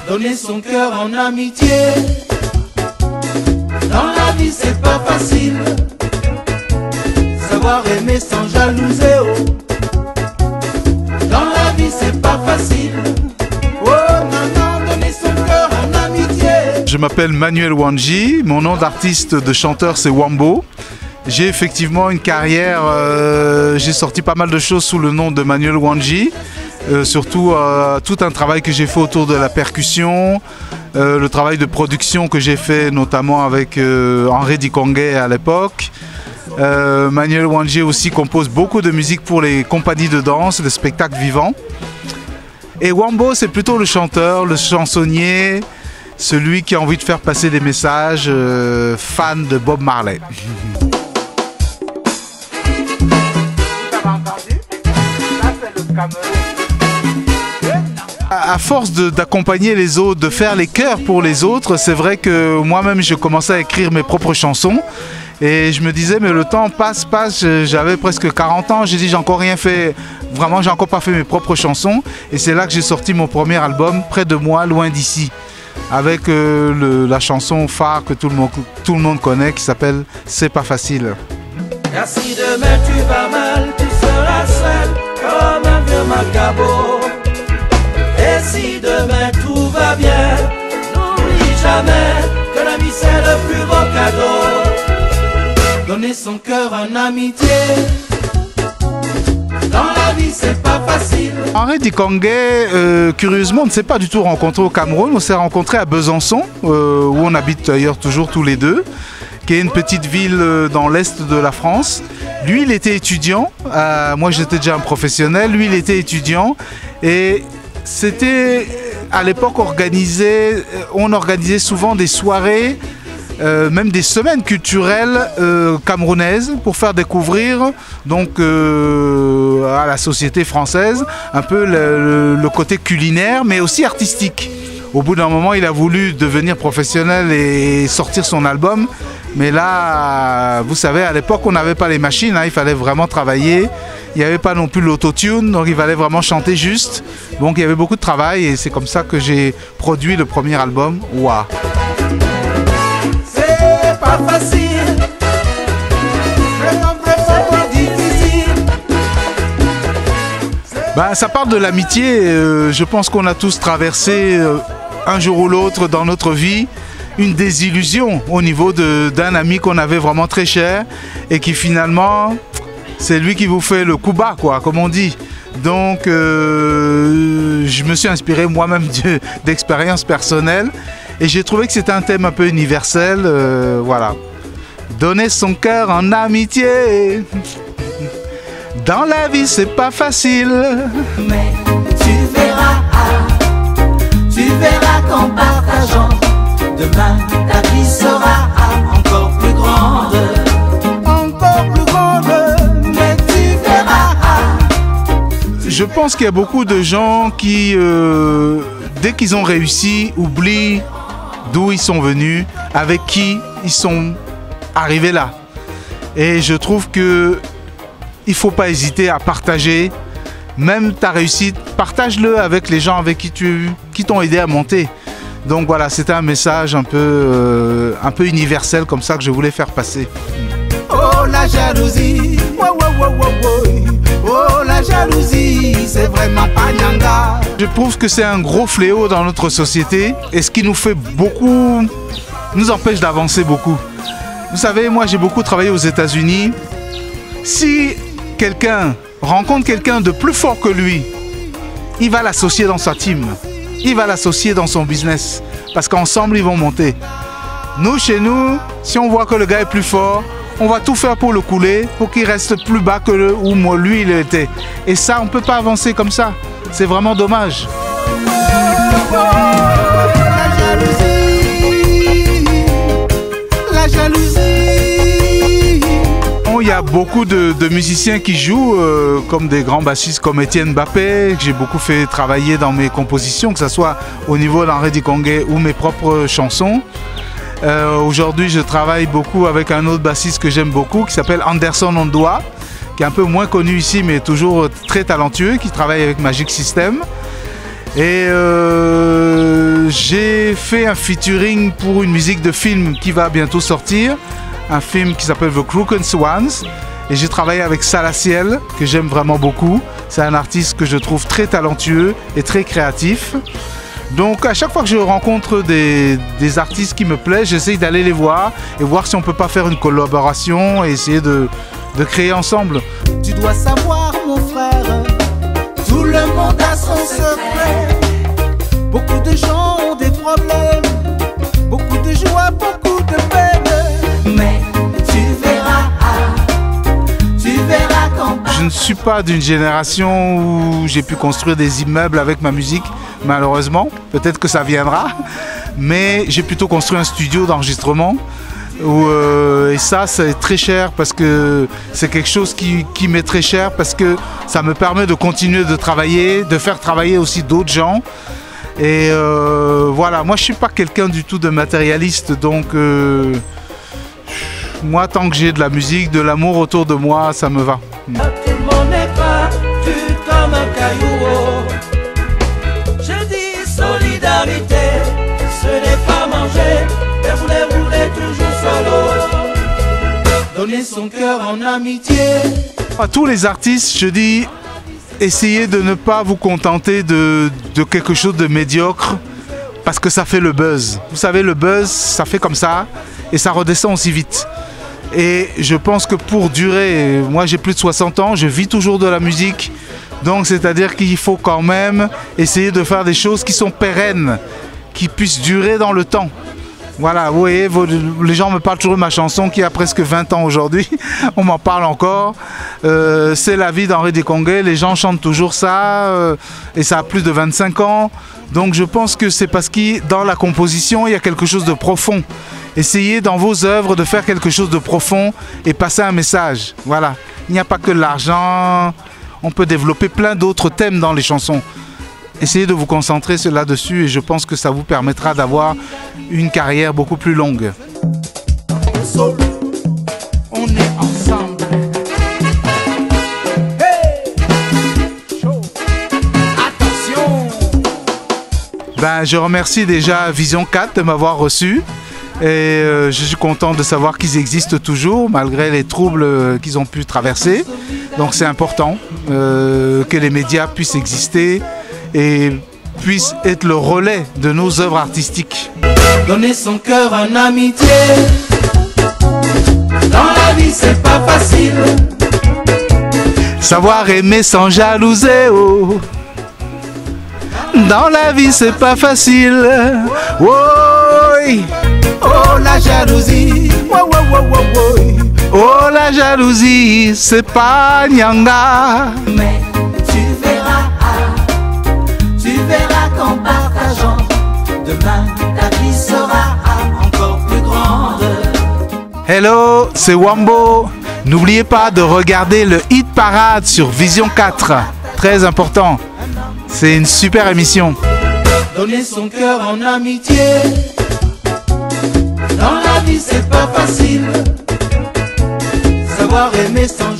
Donner son cœur en amitié. Dans la vie c'est pas facile. Savoir aimer sans jalouser, oh. Dans la vie c'est pas facile. Oh non, non, donner son cœur en amitié. Je m'appelle Manuel Wanji, mon nom d'artiste de chanteur c'est Wambo. J'ai effectivement une carrière, j'ai sorti pas mal de choses sous le nom de Manuel Wanji. Surtout tout un travail que j'ai fait autour de la percussion, le travail de production que j'ai fait notamment avec Henri Dikongué à l'époque. Manuel Wanji aussi compose beaucoup de musique pour les compagnies de danse, les spectacles vivants. Et Wambo c'est plutôt le chanteur, le chansonnier, celui qui a envie de faire passer des messages, fan de Bob Marley. À force d'accompagner les autres, de faire les chœurs pour les autres, c'est vrai que moi-même je commençais à écrire mes propres chansons et je me disais mais le temps passe, j'avais presque 40 ans, j'ai dit j'ai encore rien fait, vraiment j'ai encore pas fait mes propres chansons et c'est là que j'ai sorti mon premier album, Près de moi, loin d'ici, avec la chanson phare que tout le monde connaît qui s'appelle C'est pas facile. Car si demain tu vas mal, tu seras seul comme un vieux macabo. Et si demain tout va bien, n'oublie jamais que la vie c'est le plus beau cadeau. Donner son cœur en amitié. Dans la vie c'est pas facile. Henri Dikongué, curieusement, on ne s'est pas du tout rencontré au Cameroun. On s'est rencontré à Besançon, où on habite d'ailleurs toujours tous les deux, qui est une petite ville dans l'est de la France. Lui, il était étudiant. Moi, j'étais déjà un professionnel. Lui, il était étudiant. Et c'était à l'époque organisé, on organisait souvent des soirées, même des semaines culturelles camerounaises pour faire découvrir donc à la société française un peu le côté culinaire mais aussi artistique. Au bout d'un moment, il a voulu devenir professionnel et sortir son album. Mais là, vous savez, à l'époque, on n'avait pas les machines, hein, il fallait vraiment travailler. Il n'y avait pas non plus l'autotune, donc il fallait vraiment chanter juste. Donc il y avait beaucoup de travail et c'est comme ça que j'ai produit le premier album, Ouah. C'est pas facile, c'est difficile. Ben, ça parle de l'amitié, je pense qu'on a tous traversé un jour ou l'autre dans notre vie une désillusion au niveau d'un ami qu'on avait vraiment très cher et qui finalement, c'est lui qui vous fait le coup bas, quoi, comme on dit. Donc, je me suis inspiré moi-même d'expériences personnelles et j'ai trouvé que c'était un thème un peu universel, voilà. Donner son cœur en amitié. Dans la vie, c'est pas facile. Mais tu verras qu'en partageant, demain ta vie sera encore plus grande. Encore plus grande, mais tu verras. Je pense qu'il y a beaucoup de gens qui, dès qu'ils ont réussi, oublient d'où ils sont venus, avec qui ils sont arrivés là. Et je trouve que il ne faut pas hésiter à partager, même ta réussite, partage-le avec les gens avec qui t'ont aidé à monter. Donc voilà, c'était un message un peu universel comme ça que je voulais faire passer. Oh la jalousie, oh la jalousie, c'est vraiment pas nyanga. Je trouve que c'est un gros fléau dans notre société et ce qui nous fait beaucoup, nous empêche d'avancer beaucoup. Vous savez, moi j'ai beaucoup travaillé aux États-Unis. Si quelqu'un rencontre quelqu'un de plus fort que lui, il va l'associer dans sa team, il va l'associer dans son business, parce qu'ensemble ils vont monter. Nous, chez nous, si on voit que le gars est plus fort, on va tout faire pour le couler, pour qu'il reste plus bas que où lui il était. Et ça, on ne peut pas avancer comme ça. C'est vraiment dommage. La jalousie. Il y a beaucoup de musiciens qui jouent, comme des grands bassistes comme Etienne Mbappé, que j'ai beaucoup fait travailler dans mes compositions, que ce soit au niveau d'Henri Dikongué ou mes propres chansons. Aujourd'hui, je travaille beaucoup avec un autre bassiste que j'aime beaucoup, qui s'appelle Anderson Ondoa, qui est un peu moins connu ici, mais toujours très talentueux, qui travaille avec Magic System. Et j'ai fait un featuring pour une musique de film qui va bientôt sortir, un film qui s'appelle The Crooked Swans, et j'ai travaillé avec Salaciel, que j'aime vraiment beaucoup. C'est un artiste que je trouve très talentueux et très créatif. Donc à chaque fois que je rencontre des artistes qui me plaisent, j'essaye d'aller les voir et voir si on peut pas faire une collaboration et essayer de créer ensemble. Tu dois savoir mon frère, tout le monde a son secret. Beaucoup de gens ont des problèmes, beaucoup de joie, beaucoup de peine. Mais tu verras quand... Je ne suis pas d'une génération où j'ai pu construire des immeubles avec ma musique, malheureusement. Peut-être que ça viendra. Mais j'ai plutôt construit un studio d'enregistrement. Et ça, c'est très cher parce que c'est quelque chose qui m'est très cher parce que ça me permet de continuer de travailler, de faire travailler aussi d'autres gens. Et voilà, moi je suis pas quelqu'un du tout de matérialiste, donc moi tant que j'ai de la musique, de l'amour autour de moi, ça me va. Tout le monde n'est pas tu comme un caillou. Je dis solidarité, ce n'est pas manger et rouler toujours solo. Donner son cœur en amitié. À tous les artistes, je dis, essayez de ne pas vous contenter de quelque chose de médiocre parce que ça fait le buzz. Vous savez, le buzz, ça fait comme ça et ça redescend aussi vite. Et je pense que pour durer, moi j'ai plus de 60 ans, je vis toujours de la musique. Donc c'est-à-dire qu'il faut quand même essayer de faire des choses qui sont pérennes, qui puissent durer dans le temps. Voilà, vous voyez, les gens me parlent toujours de ma chanson qui a presque 20 ans aujourd'hui. On m'en parle encore. C'est la vie d'Henri Desconguet. Les gens chantent toujours ça et ça a plus de 25 ans. Donc je pense que c'est parce que dans la composition, il y a quelque chose de profond. Essayez dans vos œuvres de faire quelque chose de profond et passer un message. Voilà, il n'y a pas que l'argent. On peut développer plein d'autres thèmes dans les chansons. Essayez de vous concentrer là-dessus et je pense que ça vous permettra d'avoir une carrière beaucoup plus longue. On est ensemble. Hey! Chaud. Attention! Ben, je remercie déjà Vision 4 de m'avoir reçu et je suis content de savoir qu'ils existent toujours malgré les troubles qu'ils ont pu traverser. Donc c'est important que les médias puissent exister et puisse être le relais de nos œuvres artistiques. Donner son cœur en amitié, dans la vie c'est pas facile. Savoir aimer sans jalouser, oh. Dans la vie c'est pas facile. Oh, oh la jalousie, oh, oh, oh, oh, oh. Oh la jalousie, c'est pas nyanga. Mais tu verras qu'en partageant, demain ta vie sera encore plus grande. Hello, c'est Wambo. N'oubliez pas de regarder le Hit Parade sur Vision 4. Très important. C'est une super émission. Donner son cœur en amitié, dans la vie c'est pas facile. Savoir aimer sans